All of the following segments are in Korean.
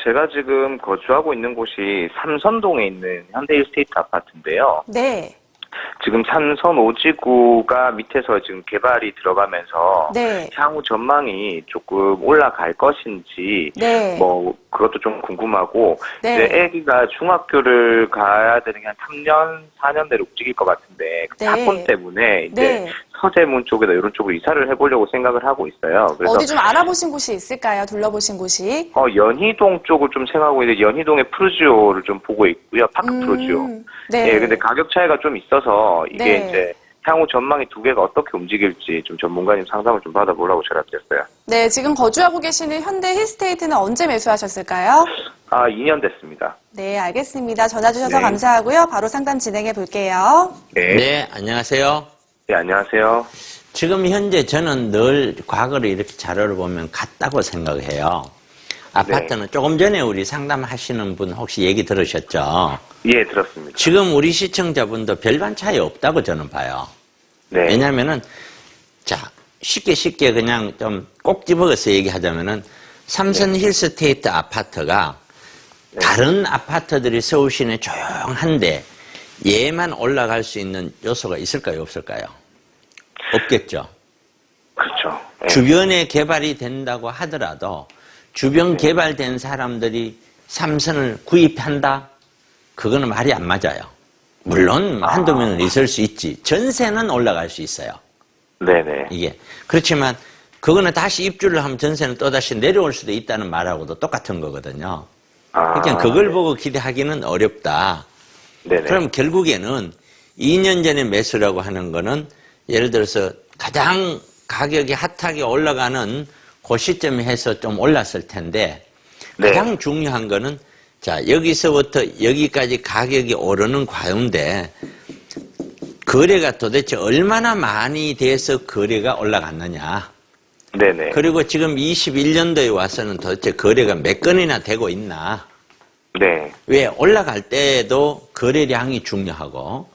제가 지금 거주하고 있는 곳이 삼선동에 있는 현대일스테이트 아파트인데요. 네. 지금 삼선 오지구가 밑에서 지금 개발이 들어가면서 네. 향후 전망이 조금 올라갈 것인지 네. 뭐 그것도 좀 궁금하고 네. 이제 아기가 중학교를 가야 되는 게 한 3년, 4년 내로 움직일 것 같은데 그 네. 학번 때문에 이제 네. 서대문 쪽에다 이런 쪽으로 이사를 해보려고 생각을 하고 있어요. 그래서 어디 좀 알아보신 곳이 있을까요? 둘러보신 곳이? 연희동 쪽을 좀 생각하고 있는데 연희동의 푸르지오를 좀 보고 있고요. 파크 푸르지오. 네. 예, 근데 가격 차이가 좀 있어서 이게 네. 이제 향후 전망이 두 개가 어떻게 움직일지 좀 전문가님 상담을 좀 받아보려고 전화드렸어요. 네, 지금 거주하고 계시는 현대 힐스테이트는 언제 매수하셨을까요? 2년 됐습니다. 네, 알겠습니다. 전화 주셔서 네. 감사하고요. 바로 상담 진행해 볼게요. 네. 네, 안녕하세요. 네, 안녕하세요. 지금 현재 저는 늘 과거를 이렇게 자료를 보면 같다고 생각해요. 아파트는 조금 전에 우리 상담하시는 분 혹시 얘기 들으셨죠? 예, 들었습니다. 지금 우리 시청자분도 별반 차이 없다고 저는 봐요. 네. 왜냐면은, 자, 쉽게 그냥 좀 꼭 집어서 얘기하자면은, 삼선 힐스테이트 아파트가 다른 아파트들이 서울 시내 조용한데, 얘만 올라갈 수 있는 요소가 있을까요, 없을까요? 없겠죠. 그렇죠. 예. 주변에 개발이 된다고 하더라도 주변 개발된 사람들이 삼선을 구입한다? 그거는 말이 안 맞아요. 물론 한두 명은 있을 수 있지. 전세는 올라갈 수 있어요. 네네. 이게. 그렇지만 그거는 다시 입주를 하면 전세는 또다시 내려올 수도 있다는 말하고도 똑같은 거거든요. 그러니까 그걸 보고 기대하기는 어렵다. 네네. 그럼 결국에는 2년 전에 매수라고 하는 거는 예를 들어서 가장 가격이 핫하게 올라가는 그 시점에 해서 좀 올랐을 텐데 네. 가장 중요한 거는 자, 여기서부터 여기까지 가격이 오르는 가운데 거래가 도대체 얼마나 많이 돼서 거래가 올라갔느냐. 네네. 그리고 지금 21년도에 와서는 도대체 거래가 몇 건이나 되고 있나. 네. 왜 올라갈 때도 거래량이 중요하고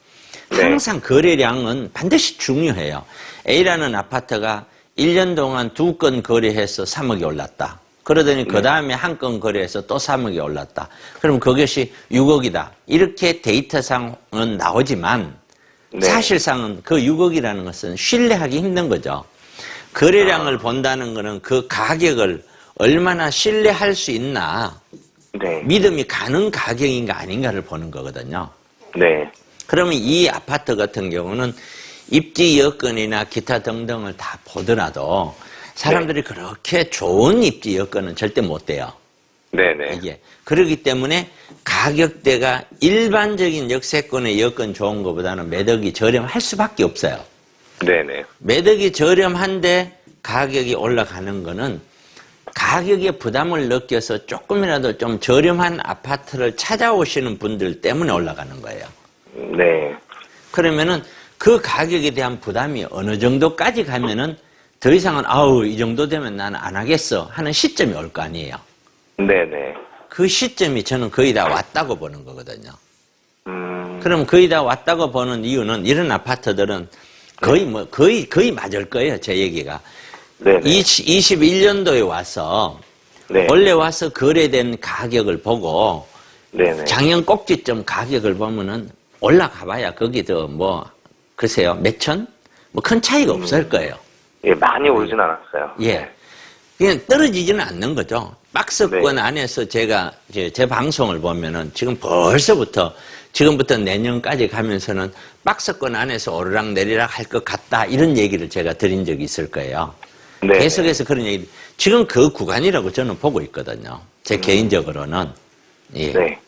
네. 항상 거래량은 반드시 중요해요. A라는 아파트가 1년 동안 2건 거래해서 3억이 올랐다. 그러더니 그 다음에 한 건 거래해서 또 3억이 올랐다. 그럼 그것이 6억이다. 이렇게 데이터상은 나오지만 네. 사실상은 그 6억이라는 것은 신뢰하기 힘든 거죠. 거래량을 본다는 것은 그 가격을 얼마나 신뢰할 수 있나, 네. 믿음이 가는 가격인가 아닌가를 보는 거거든요. 네. 그러면 이 아파트 같은 경우는 입지 여건이나 기타 등등을 다 보더라도 사람들이 그렇게 좋은 입지 여건은 절대 못 돼요. 네네. 이게. 그렇기 때문에 가격대가 일반적인 역세권의 여건 좋은 것보다는 매덕이 저렴할 수밖에 없어요. 네네. 매덕이 저렴한데 가격이 올라가는 거는 가격에 부담을 느껴서 조금이라도 좀 저렴한 아파트를 찾아오시는 분들 때문에 올라가는 거예요. 네. 그러면은 그 가격에 대한 부담이 어느 정도까지 가면은 더 이상은 아우 이 정도 되면 나는 안 하겠어 하는 시점이 올 거 아니에요. 네네. 그 시점이 저는 거의 다 왔다고 보는 거거든요. 그럼 거의 다 왔다고 보는 이유는 이런 아파트들은 거의 맞을 거예요. 제 얘기가. 네네. 21년도에 와서 네. 원래 와서 거래된 가격을 보고 네네. 작년 꼭지점 가격을 보면은 올라가 봐야 거기도 뭐 글쎄요 몇천? 뭐 큰 차이가 없을 거예요. 예, 많이 오르진 않았어요. 예. 그냥 떨어지지는 않는 거죠. 박스권 네. 안에서 제가 제 방송을 보면은 지금 벌써부터 지금부터 내년까지 가면서는 박스권 안에서 오르락 내리락 할 것 같다 이런 얘기를 제가 드린 적이 있을 거예요. 네. 계속해서 그런 얘기 지금 그 구간이라고 저는 보고 있거든요. 제 개인적으로는. 예. 네.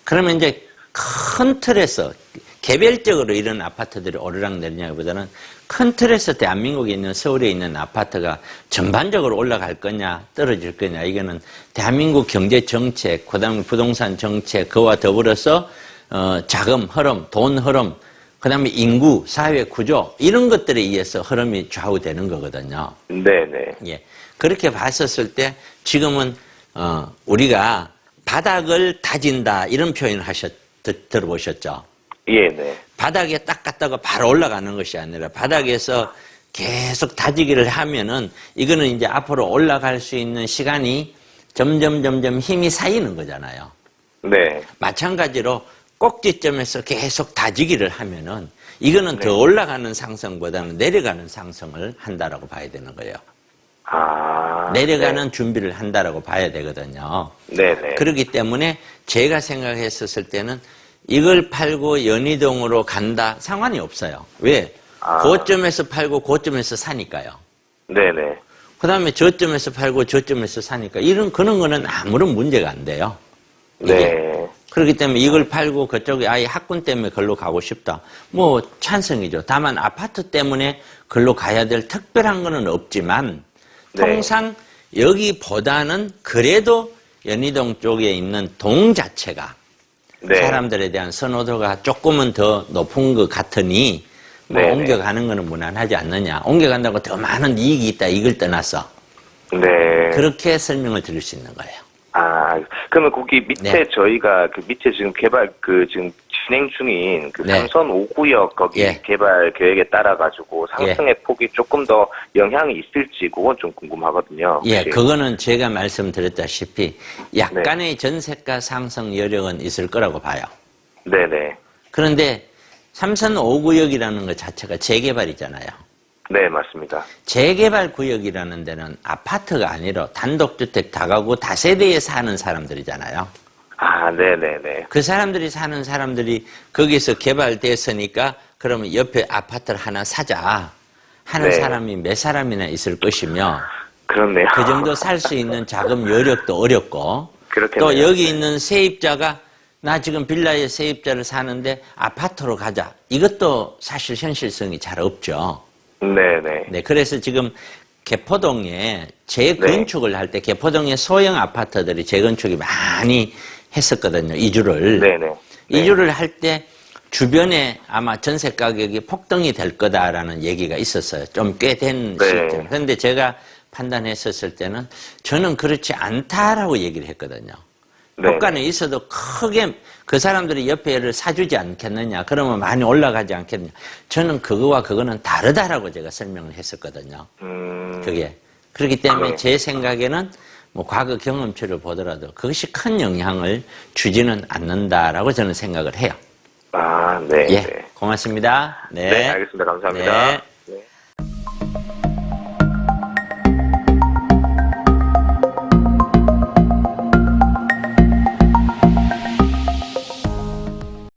그러면 이제 큰 틀에서 개별적으로 이런 아파트들이 오르락 내리냐보다는 큰 틀에서 대한민국에 있는 서울에 있는 아파트가 전반적으로 올라갈 거냐 떨어질 거냐 이거는 대한민국 경제 정책, 그다음에 부동산 정책 그와 더불어서 자금 흐름, 돈 흐름, 그다음에 인구, 사회 구조 이런 것들에 의해서 흐름이 좌우되는 거거든요. 네네. 예. 그렇게 봤었을 때 지금은 우리가 바닥을 다진다 이런 표현을 들어보셨죠? 예, 네. 바닥에 딱 갔다가 바로 올라가는 것이 아니라 바닥에서 계속 다지기를 하면은 이거는 이제 앞으로 올라갈 수 있는 시간이 점점 힘이 쌓이는 거잖아요. 네. 마찬가지로 꼭지점에서 계속 다지기를 하면은 이거는 네. 더 올라가는 상승보다는 내려가는 상승을 한다라고 봐야 되는 거예요. 아. 내려가는 준비를 한다라고 봐야 되거든요. 네네. 그렇기 때문에 제가 생각했었을 때는 이걸 팔고 연희동으로 간다 상관이 없어요. 왜? 아. 고점에서 팔고 고점에서 사니까요. 네네. 그 다음에 저점에서 팔고 저점에서 사니까 그런 거는 아무런 문제가 안 돼요. 이게. 네. 그렇기 때문에 이걸 팔고 그쪽에 아예 학군 때문에 걸로 가고 싶다. 뭐 찬성이죠. 다만 아파트 때문에 걸로 가야 될 특별한 거는 없지만 네. 통상 여기보다는 그래도 연희동 쪽에 있는 동 자체가 네. 사람들에 대한 선호도가 조금은 더 높은 것 같으니 뭐 네네. 옮겨가는 거는 무난하지 않느냐. 옮겨간다고 더 많은 이익이 있다. 이걸 떠나서 네. 그렇게 설명을 드릴 수 있는 거예요. 아, 그러면 거기 밑에 네. 저희가 그 밑에 지금 지금 진행 중인 그 네. 삼선 5구역 거기 예. 개발 계획에 따라 가지고 상승의 폭이 조금 더 영향이 있을지 그건 좀 궁금하거든요. 예, 혹시. 그거는 제가 말씀드렸다시피 약간의 전세가 상승 여력은 있을 거라고 봐요. 네네. 그런데 삼선 5구역이라는 것 자체가 재개발이잖아요. 네, 맞습니다. 재개발 구역이라는 데는 아파트가 아니라 단독주택 다가구 다세대에 사는 사람들이잖아요. 아, 네네네. 그 사람들이 사는 사람들이 거기서 개발됐으니까 그러면 옆에 아파트를 하나 사자 하는 네. 사람이 몇 사람이나 있을 것이며 그렇네요. 그 정도 살 수 있는 자금 여력도 어렵고 그렇겠네요. 또 여기 있는 세입자가 나 지금 빌라에 세입자를 사는데 아파트로 가자. 이것도 사실 현실성이 잘 없죠. 네네. 네, 그래서 지금 개포동에 재건축을 할 때 개포동에 소형 아파트들이 재건축이 많이 했었거든요. 이주를. 네네. 네. 이주를 할 때 주변에 아마 전세 가격이 폭등이 될 거다라는 얘기가 있었어요. 좀 꽤 된 네. 시점. 그런데 제가 판단했었을 때는 저는 그렇지 않다라고 얘기를 했거든요. 네. 효과는 있어도 크게 그 사람들이 옆에를 사주지 않겠느냐. 그러면 많이 올라가지 않겠느냐. 저는 그거와 그거는 다르다라고 제가 설명을 했었거든요. 그게. 그렇기 때문에 네. 제 생각에는 뭐 과거 경험치를 보더라도 그것이 큰 영향을 주지는 않는다라고 저는 생각을 해요. 아, 네. 예. 네. 고맙습니다. 네, 알겠습니다. 감사합니다. 네.